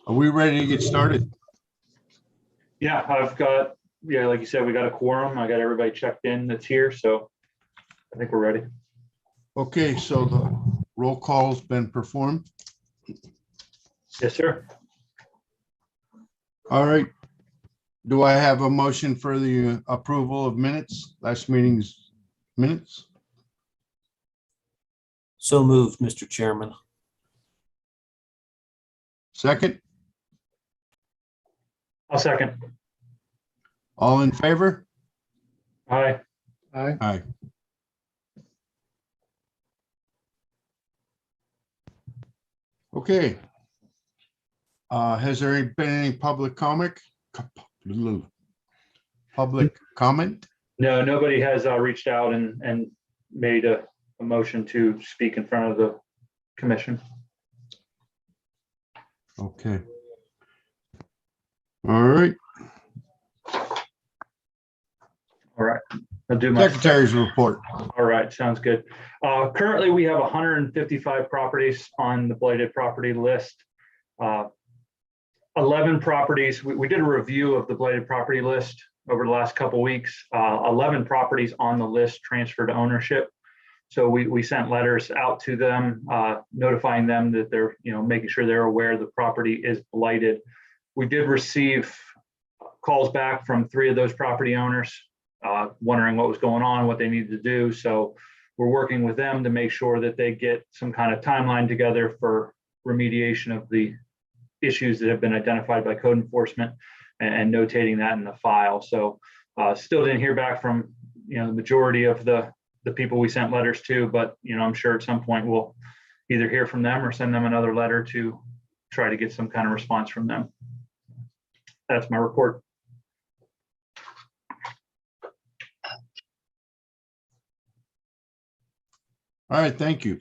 Are we ready to get started? Yeah, I've got, like you said, we got a quorum. I got everybody checked in that's here, so I think we're ready. Okay, so the roll call's been performed. Yes, sir. All right. Do I have a motion for the approval of minutes, last meeting's minutes? So moved, Mr. Chairman. Second, I'll second. all in favor? Aye. Aye. Okay. Has there been any public comment? Public comment? No, nobody has reached out and made a motion to speak in front of the commission. Okay. All right. All right. I'll do my Secretary's report. All right, sounds good. Currently, we have 155 properties on the blighted property list. 11 properties. We did a review of the blighted property list over the last couple of weeks. 11 properties on the list transferred to ownership. So we sent letters out to them, notifying them that they're, making sure they're aware the property is blighted. We did receive calls back from 3 of those property owners, wondering what was going on, what they needed to do. So we're working with them to make sure that they get some kind of timeline together for remediation of the issues that have been identified by code enforcement and notating that in the file. So still didn't hear back from, the majority of the people we sent letters to, but, I'm sure at some point we'll either hear from them or send them another letter to try to get some kind of response from them. That's my report. All right, thank you.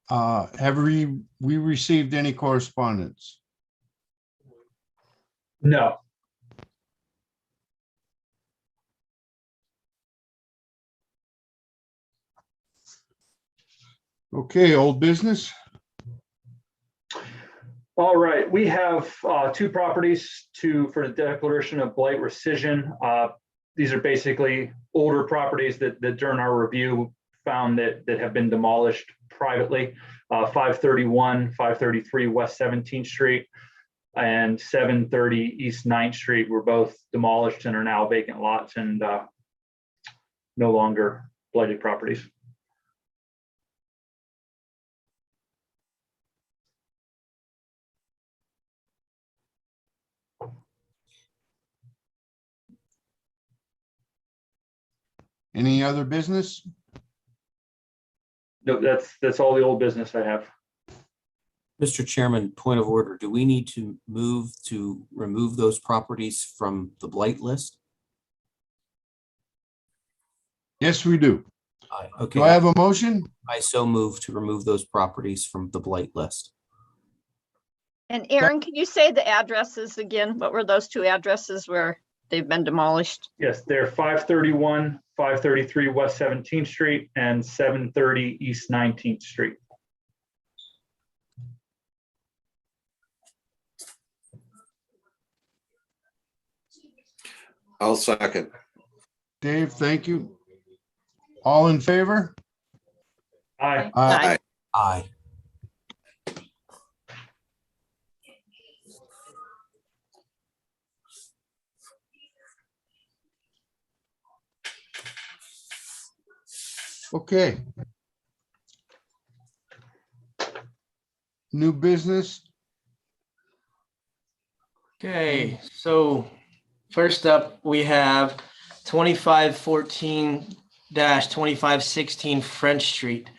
Have we received any correspondence? No. Okay, old business. All right, we have 2 properties for the declaration of blight rescission. These are basically older properties that during our review found that have been demolished privately. 531, 533 West 17th Street and 730 East 9th Street were both demolished and are now vacant lots and no longer blighted properties. Any other business? No, that's all the old business I have. Mr. Chairman, point of order. Do we need to move to remove those properties from the blight list? Yes, we do. Okay. Do I have a motion? I so move to remove those properties from the blight list. And Aaron, can you say the addresses again? What were those 2 addresses where they've been demolished? Yes, they're 531, 533 West 17th Street and 730 East 19th Street. I'll second. Dave, thank you. All in favor? Aye. Aye. Aye. Okay. New business. Okay, so first up, we have 2514-2516 French Street.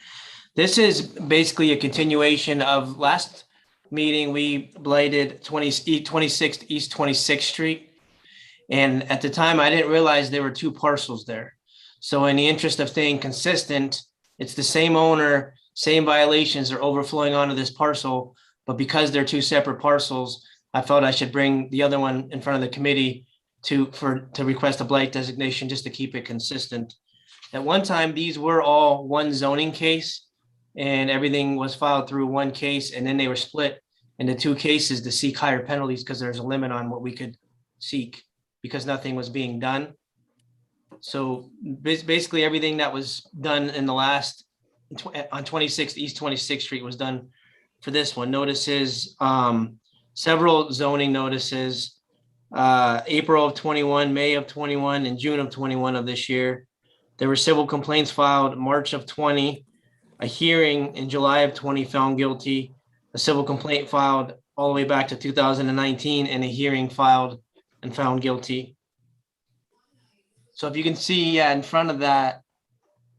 This is basically a continuation of last meeting. We blighted 26th East 26th Street. And at the time, I didn't realize there were 2 parcels there. So in the interest of staying consistent, it's the same owner, same violations are overflowing onto this parcel, but because they're 2 separate parcels, I felt I should bring the other one in front of the committee to request a blight designation just to keep it consistent. At one time, these were all one zoning case and everything was filed through one case, and then they were split into two cases to seek higher penalties because there's a limit on what we could seek because nothing was being done. So basically everything that was done in the last on 26th East 26th Street was done for this one. Notices, several zoning notices, April of 21, May of 21, and June of 21 of this year. There were civil complaints filed March of 20, a hearing in July of 20 found guilty, a civil complaint filed all the way back to 2019, and a hearing filed and found guilty. So if you can see, yeah, in front of that,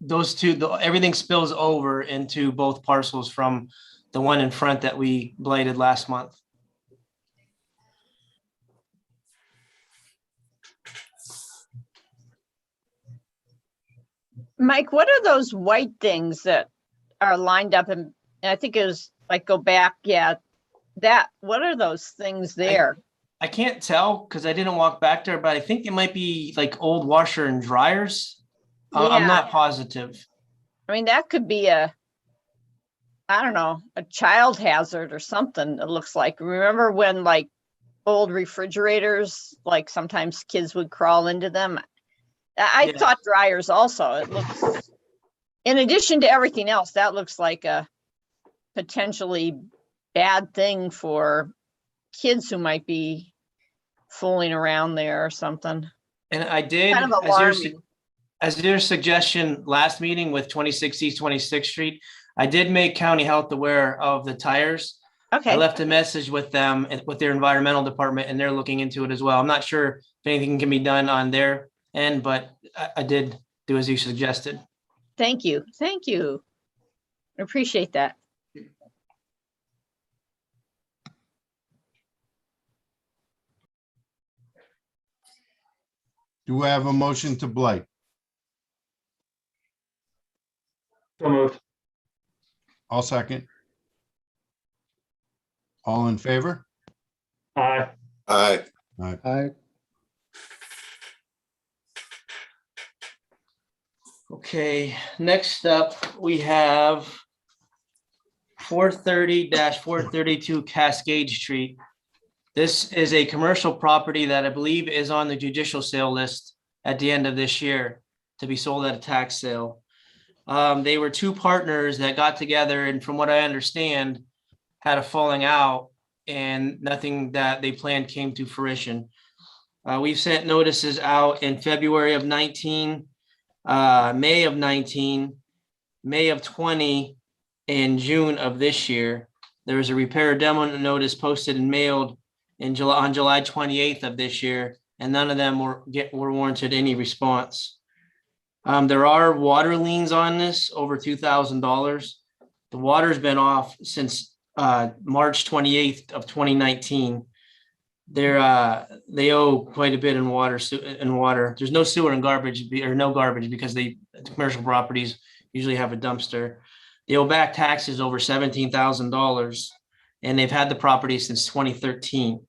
those two, everything spills over into both parcels from the one in front that we blighted last month. Mike, what are those white things that are lined up? And I think it was like, go back, yeah, what are those things there? I can't tell because I didn't walk back there, but I think it might be like old washer and dryers. I'm Yeah. not positive. I mean, that could be I don't know, a child hazard or something, it looks like. Remember when like old refrigerators, like sometimes kids would crawl into them? I Yeah. thought dryers also. It looks, in addition to everything else, that looks like a potentially bad thing for kids who might be fooling around there or something. And I did, Kind of alarming. as your suggestion last meeting with 26 East 26th Street, I did make County Health aware of the tires. I Okay, left a message with them, with their environmental department, and they're looking into it as well. I'm not sure if anything can be done on their end, but I did do as you suggested. thank you. Thank you. I appreciate that. Do I have a motion to blight? So moved. I'll second. All in favor? Aye. Aye. Aye. Okay, next up, we have 430-432 Cascade Street. This is a commercial property that I believe is on the judicial sale list at the end of this year to be sold at a tax sale. They were two partners that got together and from what I understand, had a falling out and nothing that they planned came to fruition. We've sent notices out in February of 19, May of 19, May of 20, and June of this year. There was a repair demo notice posted and mailed on July 28th of this year, and none of them were warranted any response. There are water liens on this over $2,000. The water's been off since March 28th of 2019. They owe quite a bit in water. There's no sewer and garbage or no garbage because the commercial properties usually have a dumpster. They owe back taxes over $17,000, and they've had the property since 2013.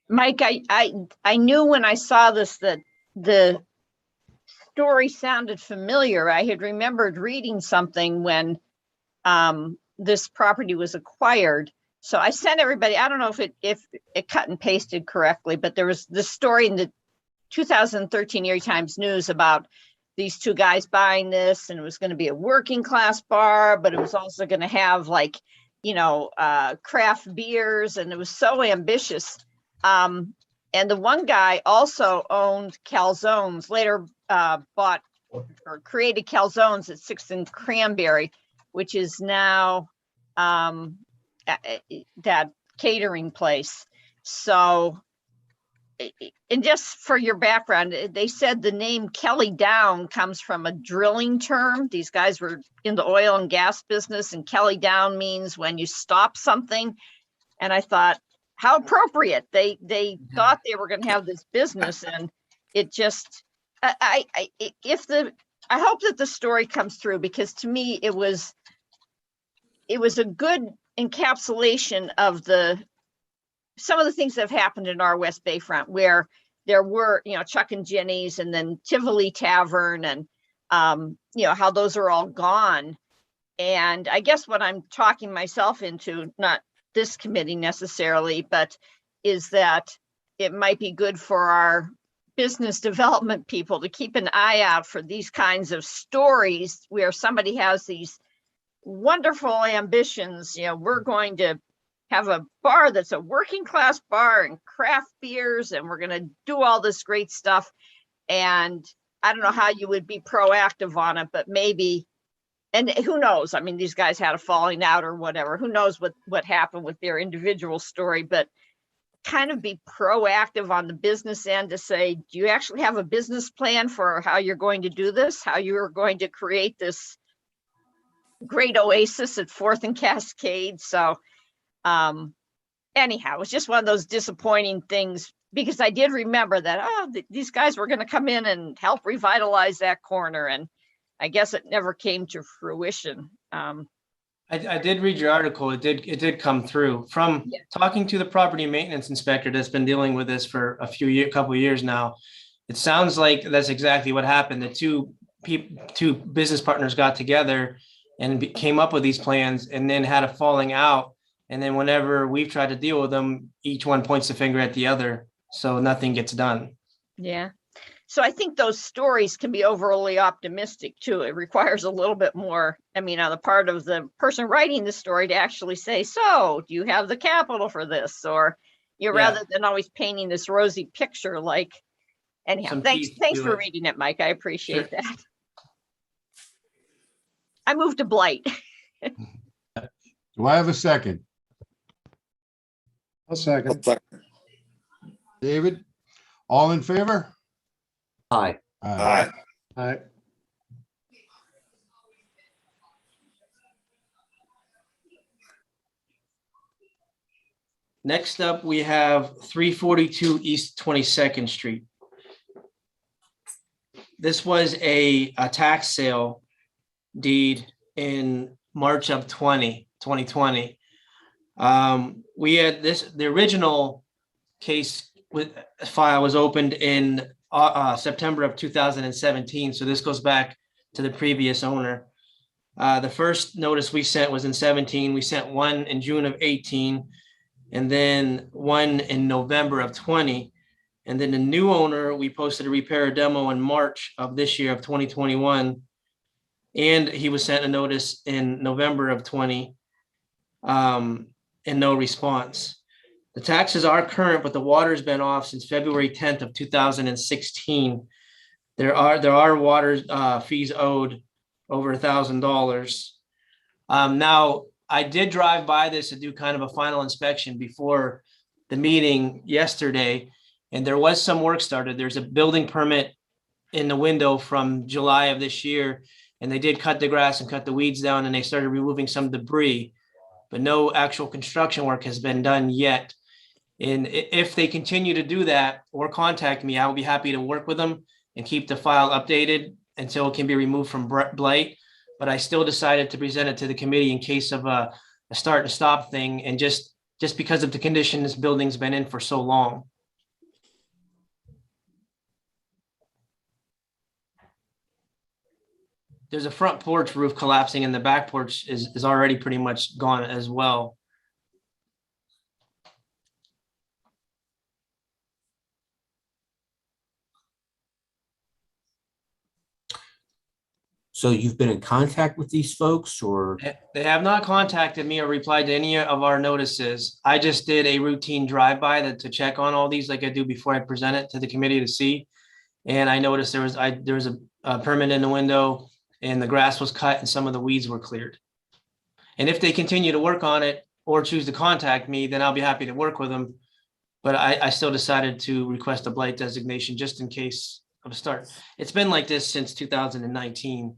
Mike, I knew when I saw this that the story sounded familiar. I had remembered reading something when this property was acquired. So I sent everybody, I don't know if it cut and pasted correctly, but there was this story in the 2013 Erie Times News about these two guys buying this, and it was going to be a working class bar, but it was also going to have like, craft beers, and it was so ambitious. And the one guy also owned calzones, later bought or created calzones at 6th and Cranberry, which is now that catering place. So, and just for your background, they said the name Kelly Down comes from a drilling term. These guys were in the oil and gas business, and Kelly Down means when you stop something. And I thought, how appropriate. They thought they were going to have this business, and it just, I hope that the story comes through, because to me, it was it was a good encapsulation of some of the things that have happened in our West Bayfront, where there were, Chuck and Jenny's and then Tivoli Tavern and, how those are all gone. And I guess what I'm talking myself into, not this committee necessarily, but is that it might be good for our business development people to keep an eye out for these kinds of stories where somebody has these wonderful ambitions. We're going to have a bar that's a working class bar and craft beers, and we're going to do all this great stuff. And I don't know how you would be proactive on it, but maybe, and who knows? I mean, these guys had a falling out or whatever. Who knows what happened with their individual story, but kind of be proactive on the business end to say, do you actually have a business plan for how you're going to do this? How you're going to create this great oasis at 4th and Cascade? So anyhow, it was just one of those disappointing things, because I did remember that, these guys were going to come in and help revitalize that corner. And I guess it never came to fruition. I did read your article. It did come through from talking to the property maintenance inspector that's been dealing with this for couple of years now. It sounds like that's exactly what happened. The two business partners got together and came up with these plans, and then had a falling out. And then whenever we've tried to deal with them, each one points the finger at the other. So nothing gets done. Yeah. So I think those stories can be overly optimistic too. It requires a little bit more, on the part of the person writing the story to actually say, so do you have the capital for this? Or rather than always painting this rosy picture, like, anyhow, thanks for reading it, Mike. I appreciate that. I moved to Blight. Do I have a second? I'll second. David, all in favor? Aye. Aye. Aye. Next up, we have 342 East 22nd Street. This was a tax sale deed in March of 2020. We had the original case file was opened in September of 2017. So this goes back to the previous owner. The first notice we sent was in 17. We sent one in June of 18, and then one in November of 20. And then the new owner, we posted a repair demo in March of this year of 2021. And he was sent a notice in November of 20, and no response. The taxes are current, but the water's been off since February 10th of 2016. There are water fees owed over $1,000. Now, I did drive by this to do kind of a final inspection before the meeting yesterday, and there was some work started. There's a building permit in the window from July of this year, and they did cut the grass and cut the weeds down, and they started removing some debris, but no actual construction work has been done yet. And if they continue to do that or contact me, I will be happy to work with them and keep the file updated until it can be removed from Blight. But I still decided to present it to the committee in case of a start and stop thing, and just because of the condition this building's been in for so long. There's a front porch roof collapsing, and the back porch is already pretty much gone as well. So you've been in contact with these folks, or? They have not contacted me or replied to any of our notices. I just did a routine drive-by to check on all these like I do before I present it to the committee to see. And I noticed there was a permit in the window, and the grass was cut and some of the weeds were cleared. And if they continue to work on it or choose to contact me, then I'll be happy to work with them. But I still decided to request a blight designation just in case of a start. It's been like this since 2019.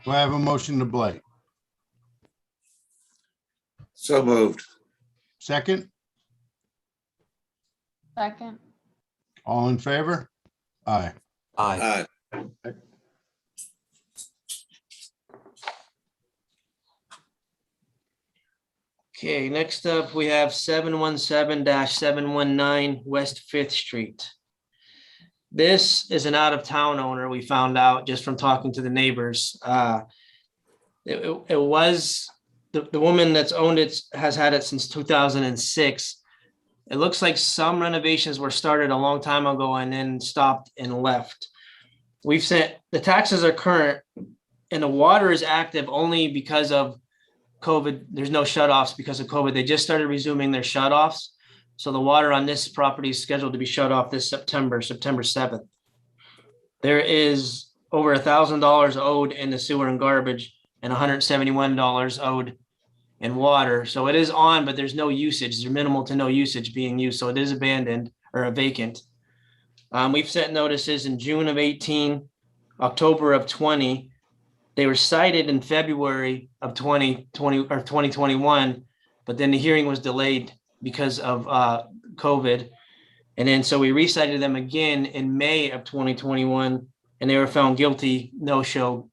Do I have a motion to blight? So moved. Second? Second. All in favor? Aye. Aye. Aye. Okay, next up, we have 717-719 West Fifth Street. This is an out-of-town owner, we found out just from talking to the neighbors. It was, the woman that's owned it has had it since 2006. It looks like some renovations were started a long time ago and then stopped and left. We've sent, the taxes are current and the water is active only because of COVID. There's no shutoffs because of COVID. They just started resuming their shutoffs. So the water on this property is scheduled to be shut off this September 7th. There is over $1,000 owed in the sewer and garbage and $171 owed in water. So it is on, but there's no usage. There's minimal to no usage being used. So it is abandoned or vacant. We've sent notices in June of 18, October of 20. They were cited in February of 2020 or 2021, but then the hearing was delayed because of COVID. And then so we recited them again in May of 2021, and they were found guilty, no show.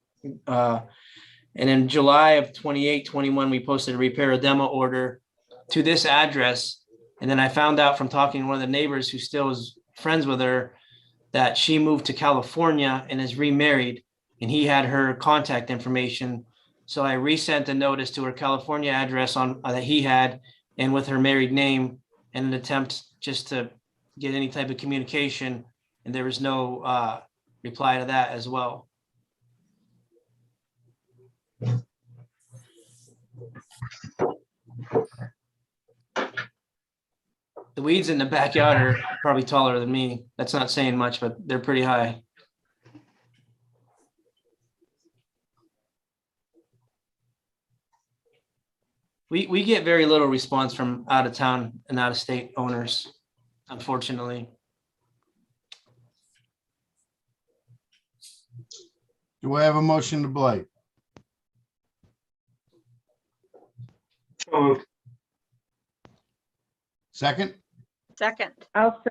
And in July of 21, we posted a repair or demo order to this address. And then I found out from talking to one of the neighbors who still is friends with her that she moved to California and is remarried, and he had her contact information. So I resent a notice to her California address on that he had and with her married name in an attempt just to get any type of communication. And there was no reply to that as well. The weeds in the backyard are probably taller than me. That's not saying much, but they're pretty high. We get very little response from out of town and out of state owners, unfortunately. Do I have a motion to blight? So moved. Second? Second. I'll say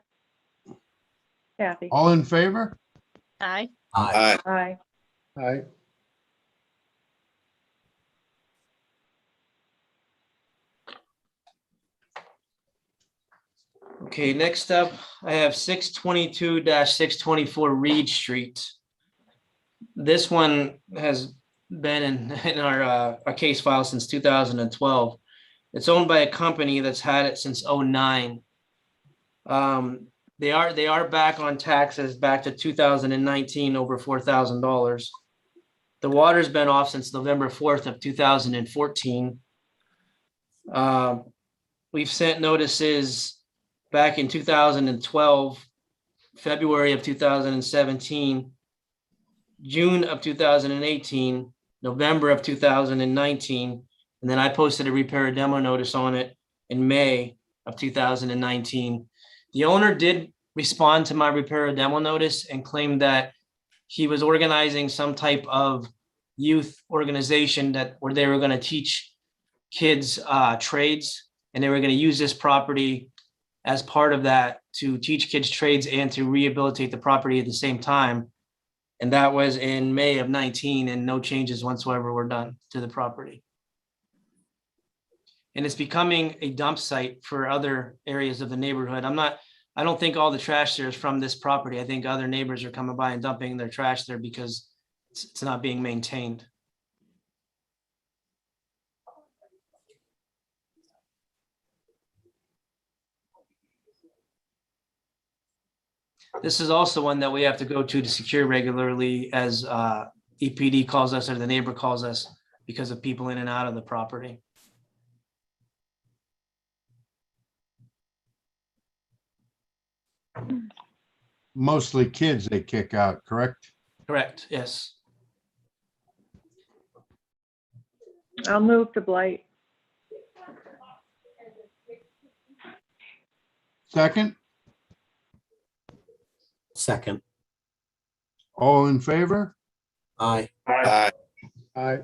Kathy. All in favor? Aye. Aye. Aye. Aye. Aye. Okay, next up, I have 622-624 Reed Street. This one has been in our case file since 2012. It's owned by a company that's had it since 2009. They are back on taxes back to 2019, over $4,000. The water's been off since November 4th of 2014. We've sent notices back in 2012, February of 2017, June of 2018, November of 2019, and then I posted a repair demo notice on it in May of 2019. The owner did respond to my repair demo notice and claimed that he was organizing some type of youth organization where they were going to teach kids trades, and they were going to use this property as part of that to teach kids trades and to rehabilitate the property at the same time. And that was in May of 19, and no changes whatsoever were done to the property. And it's becoming a dump site for other areas of the neighborhood. I don't think all the trash there is from this property. I think other neighbors are coming by and dumping their trash there because it's not being maintained. This is also one that we have to go to secure regularly as EPD calls us or the neighbor calls us because of people in and out of the property. Mostly kids they kick out, correct? Correct, yes. I'll move to blight. Second? Second. All in favor? Aye. Aye. Aye.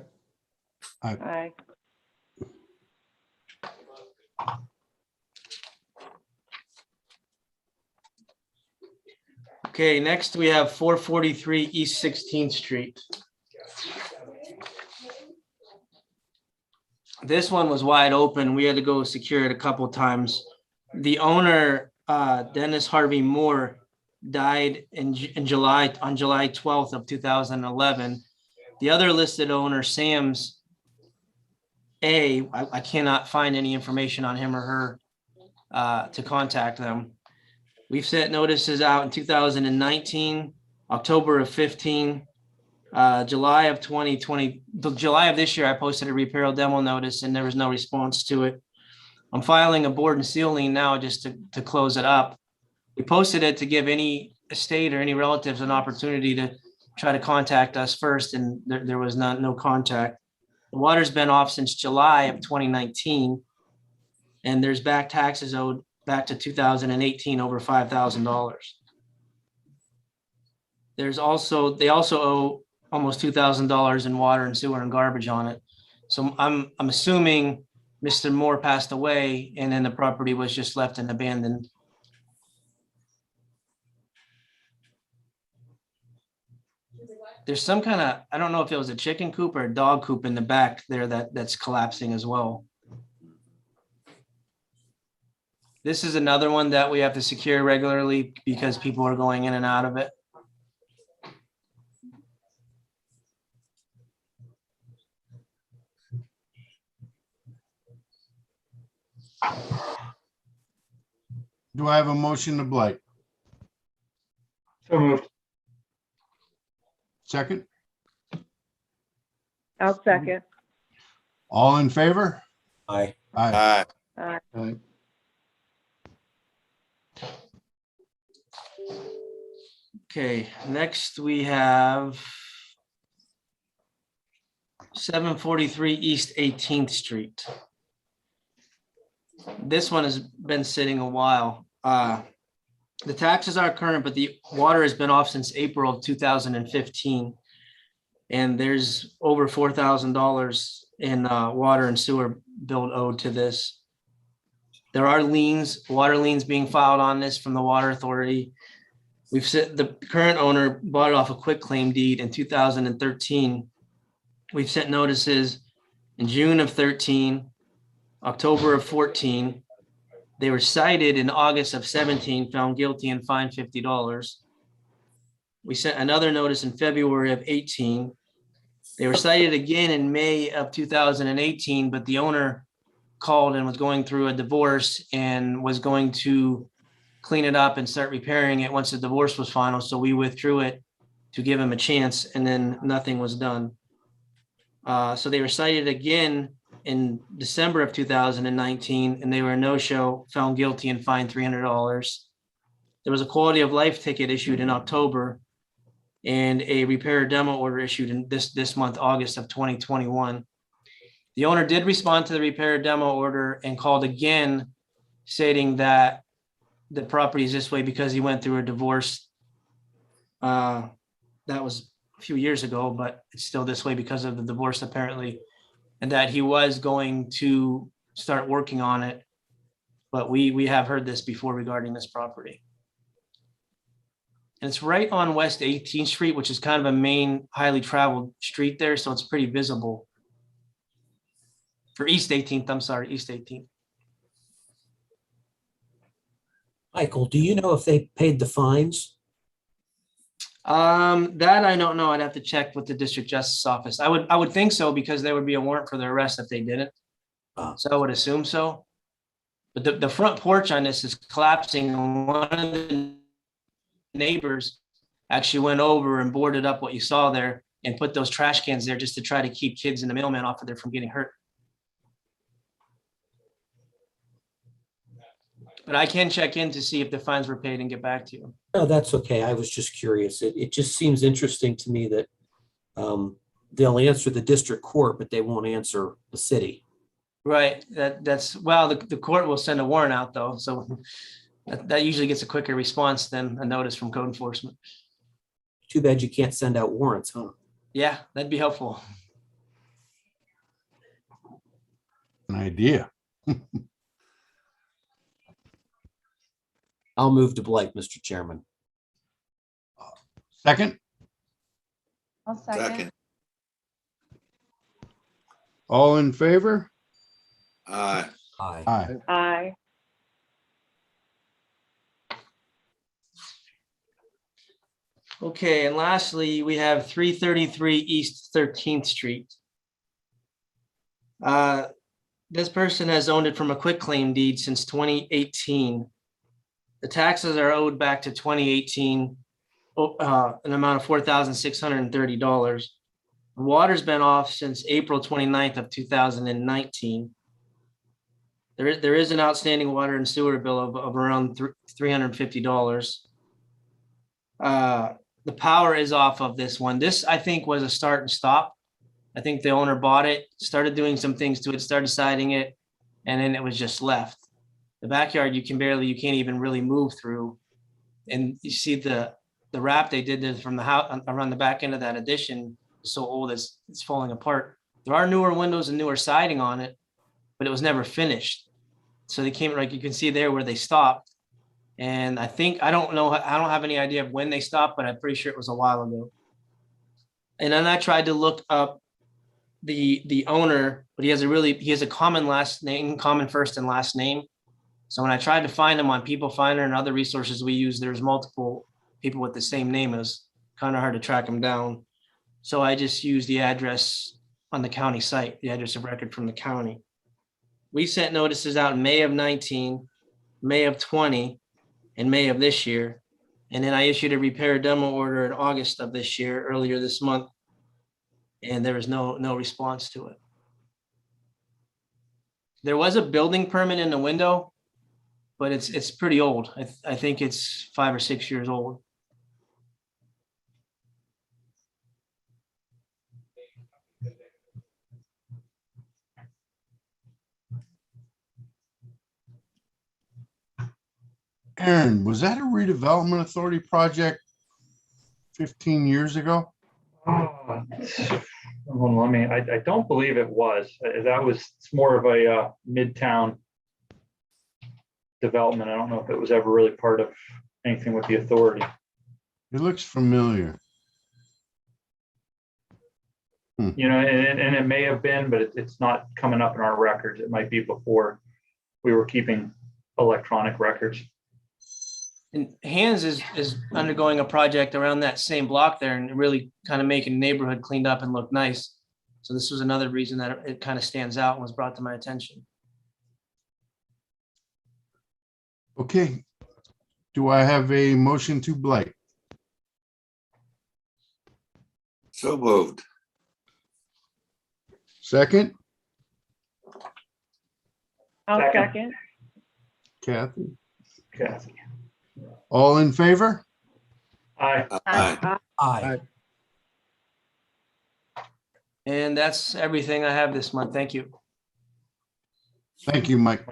Okay, next we have 443 East 16th Street. This one was wide open. We had to go secure it a couple times. The owner, Dennis Harvey Moore, died in July, on July 12th of 2011. The other listed owner, Sam's I cannot find any information on him or her to contact them. We've sent notices out in 2019, October of 15, July of 2020, July of this year, I posted a repair demo notice and there was no response to it. I'm filing a board and seal lien now just to close it up. We posted it to give any estate or any relatives an opportunity to try to contact us first, and there was no contact. The water's been off since July of 2019, and there's back taxes owed back to 2018 over $5,000. They also owe almost $2,000 in water and sewer and garbage on it. So I'm assuming Mr. Moore passed away and then the property was just left and abandoned. There's some kind of, I don't know if it was a chicken coop or a dog coop in the back there that's collapsing as well. This is another one that we have to secure regularly because people are going in and out of it. Do I have a motion to blight? So moved. Second, I'll second. all in favor? Aye. Aye. Aye. Aye. Okay, next we have 743 East 18th Street. This one has been sitting a while. The taxes are current, but the water has been off since April of 2015. And there's over $4,000 in water and sewer bill owed to this. There are liens, water liens being filed on this from the Water Authority. We've said the current owner bought it off a quitclaim deed in 2013. We've sent notices in June of 13, October of 14. They were cited in August of 17, found guilty and fined $50. We sent another notice in February of 18. They were cited again in May of 2018, but the owner called and was going through a divorce and was going to clean it up and start repairing it once the divorce was final. So we withdrew it to give him a chance, and then nothing was done. So they were cited again in December of 2019, and they were a no-show, found guilty and fined $300. There was a quality of life ticket issued in October and a repair demo order issued in this month, August of 2021. The owner did respond to the repair demo order and called again, stating that the property is this way because he went through a divorce. That was a few years ago, but it's still this way because of the divorce apparently, and that he was going to start working on it. But we have heard this before regarding this property. And it's right on West 18th Street, which is kind of a main highly traveled street there. So it's pretty visible. For East 18th, I'm sorry, East 18th. Michael, do you know if they paid the fines? That I don't know. I'd have to check with the district justice office. I would think so, because there would be a warrant for their arrest if they didn't. So I would assume so. But the front porch on this is collapsing, and one of the neighbors actually went over and boarded up what you saw there and put those trash cans there just to try to keep kids and the mailman off of there from getting hurt. But I can check in to see if the fines were paid and get back to you. No, that's okay. I was just curious. It just seems interesting to me that they'll answer the district court, but they won't answer the city. Right. That's well, the court will send a warrant out though. So that usually gets a quicker response than a notice from code enforcement. Too bad you can't send out warrants, huh? Yeah, that'd be helpful. An idea. I'll move to blight, Mr. Chairman. Second, I'll second. Second. all in favor? Aye. Aye. Aye. Aye. Okay, and lastly, we have 333 East 13th Street. This person has owned it from a quitclaim deed since 2018. The taxes are owed back to 2018, an amount of $4,630. The water's been off since April 29th of 2019. There is an outstanding water and sewer bill of around $350. The power is off of this one. This, I think, was a start and stop. I think the owner bought it, started doing some things to it, started siding it, and then it was just left. The backyard, you can't even really move through. And you see the wrap they did from the house around the back end of that addition is so old it's falling apart. There are newer windows and newer siding on it, but it was never finished. So they came, like you can see there where they stopped. And I don't know, I don't have any idea of when they stopped, but I'm pretty sure it was a while ago. And then I tried to look up the owner, but he has a common last name, common first and last name. So when I tried to find him on People Finder and other resources we use, there's multiple people with the same name. It was kind of hard to track him down. So I just used the address on the county site, the address of record from the county. We sent notices out in May of 19, May of 20, and May of this year. And then I issued a repair demo order in August of this year, earlier this month. And there was no response to it. There was a building permit in the window, but it's pretty old. I think it's 5 or 6 years old. Aaron, was that a redevelopment authority project 15 years ago? Oh, I don't believe it was. It's more of a midtown development. I don't know if it was ever really part of anything with the authority. It looks familiar. You know, and it may have been, but it's not coming up in our records. It might be before we were keeping electronic records. And Hands is undergoing a project around that same block there and really kind of making the neighborhood cleaned up and look nice. So this was another reason that it kind of stands out and was brought to my attention. Okay. Do I have a motion to blight? So moved. Second, I'll Second. second. Kathy, all in favor? Aye. Aye. Aye. And that's everything I have this month. Thank you. Thank you, Mike.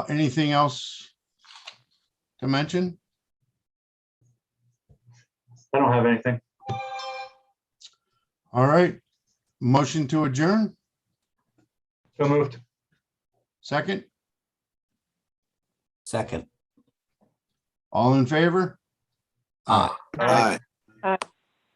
Anything else to mention? I don't have anything. All right. Motion to adjourn? So moved. Second, Second. all in favor? Aye. Aye. Aye.